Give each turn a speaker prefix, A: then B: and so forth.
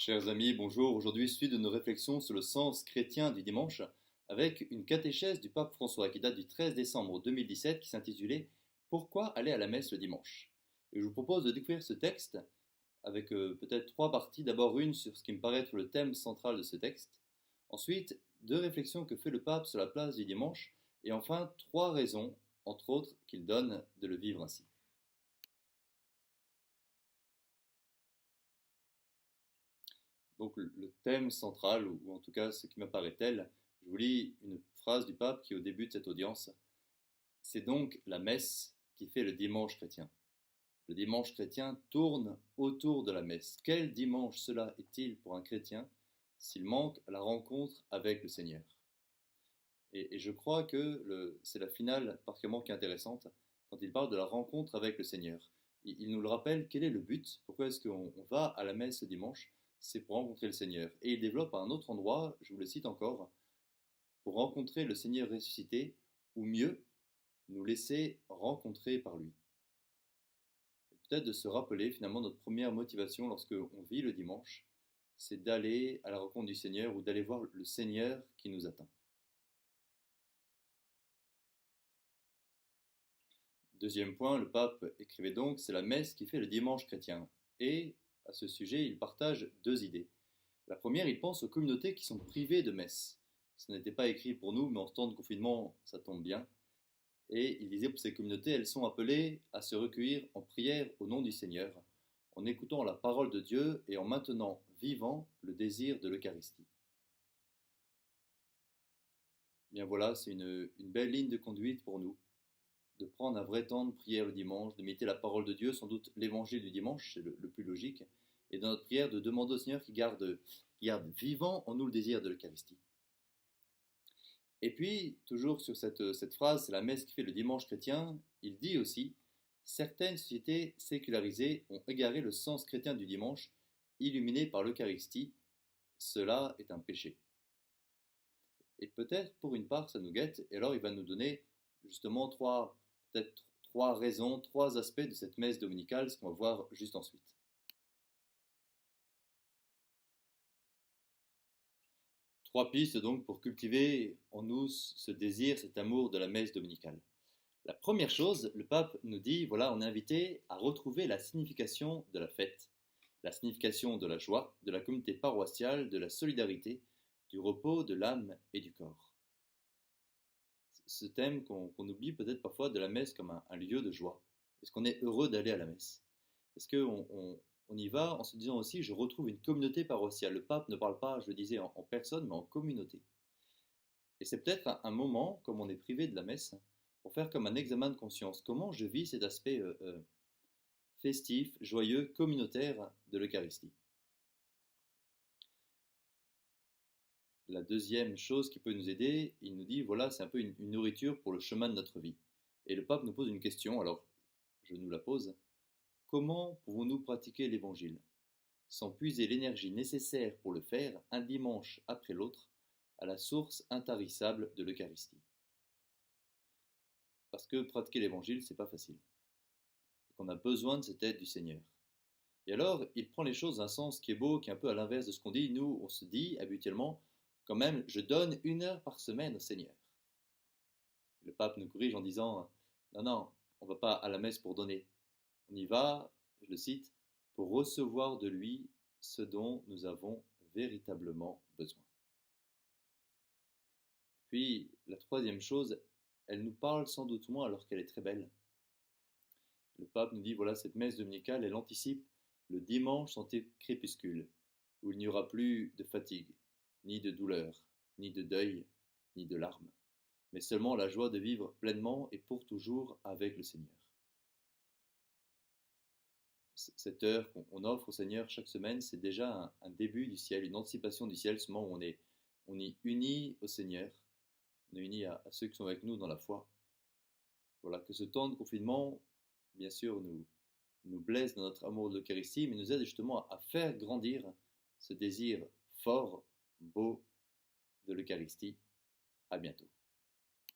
A: Chers amis, bonjour. Aujourd'hui, suite de nos réflexions sur le sens chrétien du dimanche avec une catéchèse du pape François qui date du 13 décembre 2017 qui s'intitulait Pourquoi aller à la messe le dimanche? Et je vous propose de découvrir ce texte avec peut-être trois parties. D'abord une sur ce qui me paraît être le thème central de ce texte. Ensuite, deux réflexions que fait le pape sur la place du dimanche. Et enfin, trois raisons, entre autres, qu'il donne de le vivre ainsi. Donc le thème central, ou en tout cas ce qui m'apparaît tel, je vous lis une phrase du pape qui est au début de cette audience. C'est donc la messe qui fait le dimanche chrétien. Le dimanche chrétien tourne autour de la messe. Quel dimanche cela est-il pour un chrétien s'il manque la rencontre avec le Seigneur? Et je crois que c'est la finale particulièrement qui est intéressante quand il parle de la rencontre avec le Seigneur. Il nous le rappelle, quel est le but? Pourquoi est-ce qu'on va à la messe le dimanche? C'est pour rencontrer le Seigneur. Et il développe à un autre endroit, je vous le cite encore, pour rencontrer le Seigneur ressuscité, ou mieux, nous laisser rencontrer par lui. Peut-être de se rappeler finalement notre première motivation lorsque on vit le dimanche, c'est d'aller à la rencontre du Seigneur ou d'aller voir le Seigneur qui nous attend. Deuxième point, le pape écrivait donc, c'est la messe qui fait le dimanche chrétien. Et à ce sujet, il partage deux idées. La première, il pense aux communautés qui sont privées de messe. Ce n'était pas écrit pour nous, mais en ce temps de confinement, ça tombe bien. Et il disait pour ces communautés, elles sont appelées à se recueillir en prière au nom du Seigneur, en écoutant la parole de Dieu et en maintenant vivant le désir de l'Eucharistie. Bien voilà, c'est une belle ligne de conduite pour nous, de prendre un vrai temps de prière le dimanche, de méditer la parole de Dieu, sans doute l'évangile du dimanche, c'est le plus logique, et dans notre prière de demander au Seigneur qui garde vivant en nous le désir de l'Eucharistie. Et puis, toujours sur cette phrase, c'est la messe qui fait le dimanche chrétien, il dit aussi, certaines sociétés sécularisées ont égaré le sens chrétien du dimanche, illuminé par l'Eucharistie, cela est un péché. Et peut-être pour une part ça nous guette, et alors il va nous donner justement peut-être trois raisons, trois aspects de cette messe dominicale, ce qu'on va voir juste ensuite. Trois pistes donc pour cultiver en nous ce désir, cet amour de la messe dominicale. La première chose, le pape nous dit, voilà, on est invité à retrouver la signification de la fête, la signification de la joie, de la communauté paroissiale, de la solidarité, du repos de l'âme et du corps. Ce thème qu'on oublie peut-être parfois de la messe comme un lieu de joie. Est-ce qu'on est heureux d'aller à la messe? Est-ce qu'on y va en se disant aussi, je retrouve une communauté paroissiale? Le pape ne parle pas, je le disais, en personne, mais en communauté. Et c'est peut-être un moment, comme on est privé de la messe, pour faire comme un examen de conscience. Comment je vis cet aspect festif, joyeux, communautaire de l'Eucharistie? La deuxième chose qui peut nous aider, il nous dit, voilà, c'est un peu une nourriture pour le chemin de notre vie. Et le pape nous pose une question, alors je nous la pose. Comment pouvons-nous pratiquer l'Évangile sans puiser l'énergie nécessaire pour le faire un dimanche après l'autre à la source intarissable de l'Eucharistie? Parce que pratiquer l'Évangile, c'est pas facile. Et qu'on a besoin de cette aide du Seigneur. Et alors, il prend les choses d'un sens qui est beau, qui est un peu à l'inverse de ce qu'on dit. Nous, on se dit habituellement, quand même, je donne 1 heure par semaine au Seigneur. Le pape nous corrige en disant, non, non, on ne va pas à la messe pour donner. On y va, je le cite, pour recevoir de lui ce dont nous avons véritablement besoin. Puis, la troisième chose, elle nous parle sans doute moins alors qu'elle est très belle. Le pape nous dit, voilà, cette messe dominicale, elle anticipe le dimanche crépuscule, où il n'y aura plus de fatigue, ni de douleur, ni de deuil, ni de larmes, mais seulement la joie de vivre pleinement et pour toujours avec le Seigneur. Cette heure qu'on offre au Seigneur chaque semaine, c'est déjà un début du ciel, une anticipation du ciel, ce moment où on est unis au Seigneur, on est unis à ceux qui sont avec nous dans la foi. Voilà, que ce temps de confinement, bien sûr, nous blesse dans notre amour de l'Eucharistie, mais nous aide justement à faire grandir ce désir fort, beau de l'Eucharistie. À bientôt.